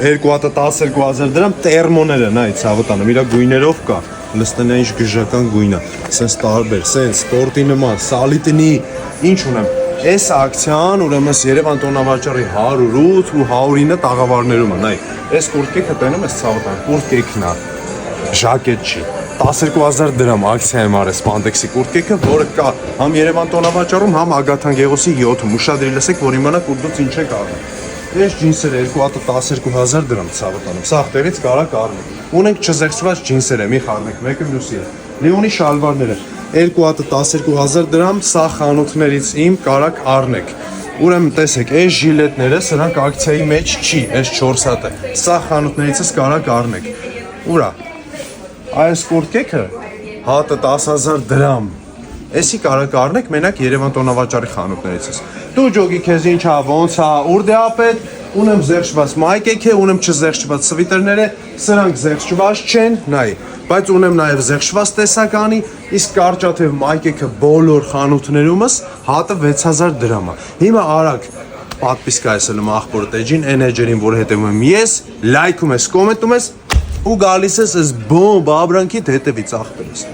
Երկու հատը 12,000 դրամ տերմոները նա այդ ցավոտանը իրա գույներով կա լստենա ինչ գժական գույնա սենց տարբեր սենց տորտի նման սալիտնի ինչ ունեմ այս ակցիան ուրեմն Երևան տոնավաճառի 108 ու 109 տաղավարներում է նայ այս կուրտկեքը տենում ես ցավոտան կուրտկեքն է ժակետ չի 12,000 դրամ ակցիա եմ արել սպանդեքսի կուրտկեքը որը կա համ Երևան տոնավաճառում համ Ագաթան Գեղոսի 7-ում ուշադրի լսեք որ իմանաք որ դուք ինչ եք արել Այս ջինսերը երկու հատը 12,000 դրամ ցավոտանում։ Սաղ տեղից կարակ առնեք։ Ունենք չզեղչված ջինսեր է, մի խառնեք, մեկը մյուսի է։ Լեոնի շալվարները երկու հատը 12,000 դրամ, սա խանութներից իմ կարակ առնեք։ Ուրեմն տեսեք, այս ժիլետները սրանք ակցիայի մեջ չի, այս 4 հատը։ Սա խանութներիցս կարակ առնեք։ Ուրա։ Այս կուրտկեքը հատը 10,000 դրամ։ Էսի կարակ առնեք մենակ Երևան տոնավաճառի խանութներիցս։ Դու ջոգի քեզ ինչա, ոնց է, ուր դե ապետ, ունեմ զեղչված մայկեքը, ունեմ չզեղչված սվիտերները, սրանք զեղչված չեն, նայ, բայց ունեմ նաև զեղչված տեսականի, իսկ կարճաթև մայկեքը բոլոր խանութներումս հատը 6000 դրամ է։ Հիմա արագ պատվիսկա ես ելում աղբորը տեջին, այն էջերին, որ հետևում եմ ես, լայքում ես, կոմենտում ես ու գալիս ես այս բոմբ աբրանքիդ հետևից աղբերս։